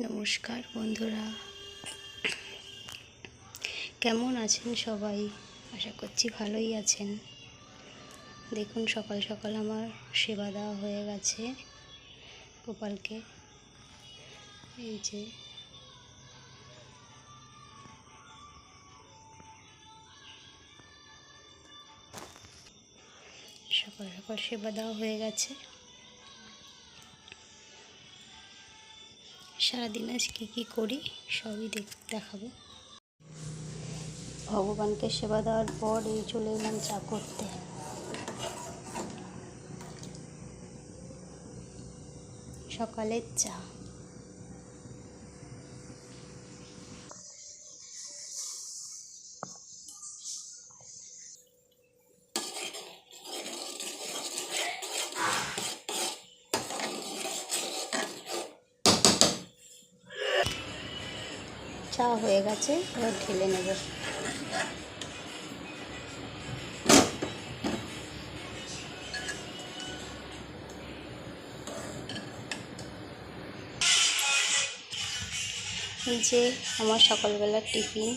নমস্কার বন্ধুরা, কেমন আছেন সবাই? আশা করছি ভালোই আছেন। দেখুন, সকাল সকাল আমার সেবা দেওয়া হয়ে গেছে গোপালকে। এই যে সকাল সকাল সেবা দেওয়া হয়ে গেছে। সারাদিন আজ কী করি সবই দেখাবো। ভগবানকে সেবা দেওয়ার পর এই চলে এলাম চা করতে। সকালের চা। চা হয়ে গেছে, এবার ঢেলে নেব। এই যে আমার সকালবেলার টিফিন,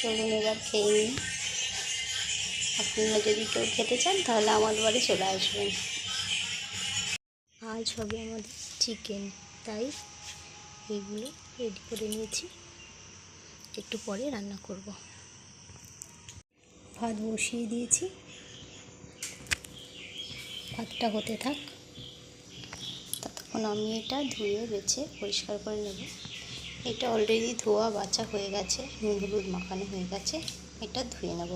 চলুন এবার খেয়ে নিই। আপনারা যদি কেউ খেতে চান তাহলে আমার বাড়ি চলে আসবেন। আজ হবে আমাদের চিকেন, তাই এইগুলো রেডি করে নিয়েছি, একটু পরে রান্না করব। ভাত বসিয়ে দিয়েছি, ভাতটা হতে থাক। ততক্ষণ আমি এটা ধুয়ে বেছে পরিষ্কার করে নেব। এটা অলরেডি ধোয়া বাছা হয়ে গেছে, নুন হলুদ মাখানো হয়ে গেছে। এটা ধুয়ে নেব,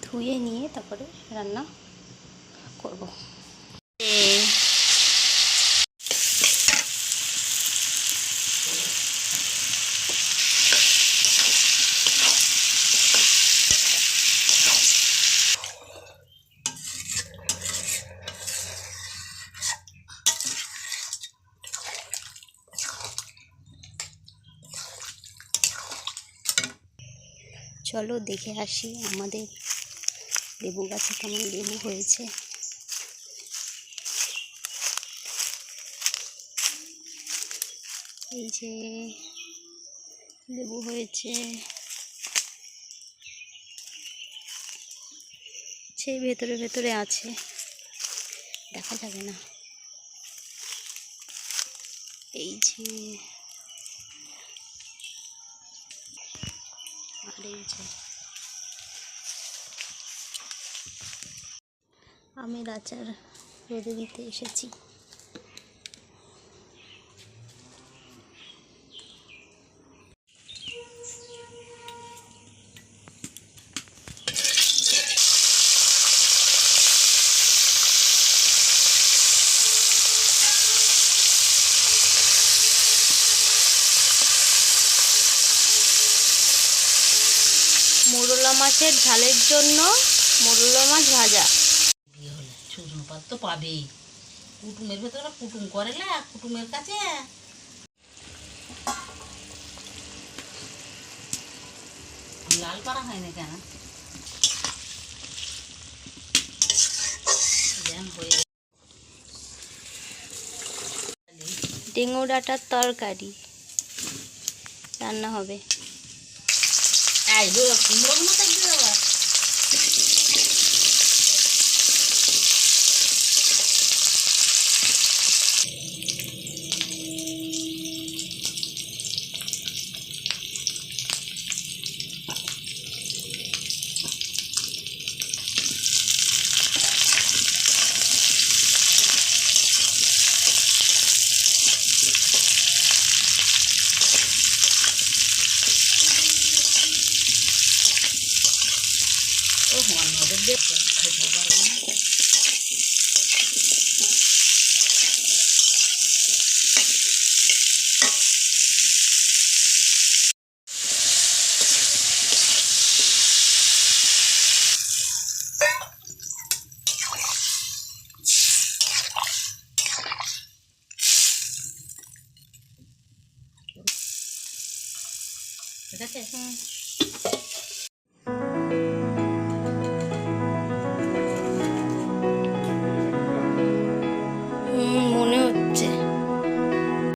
ধুয়ে নিয়ে তারপরে রান্না করব। চলো দেখে আসি আমাদের লেবু গাছে কেমন লেবু হয়েছে। এই যে লেবু হয়েছে, সেই ভেতরে ভেতরে আছে, দেখা যাবে না। এই যে আর এই যে আমের আচার রোদে দিতে এসেছি। মোরলা মাছের ঝালের জন্য মোরলা মাছ ভাজা। শুকনো পাত তো পাবেই, কুটুমের ভেতরে কুটুম করে না, কুটুমের কাছে লাল করা হয় না কেন? ডেঙ্গু ডাঁটার তরকারি রান্না হবে। ঠিক আছে।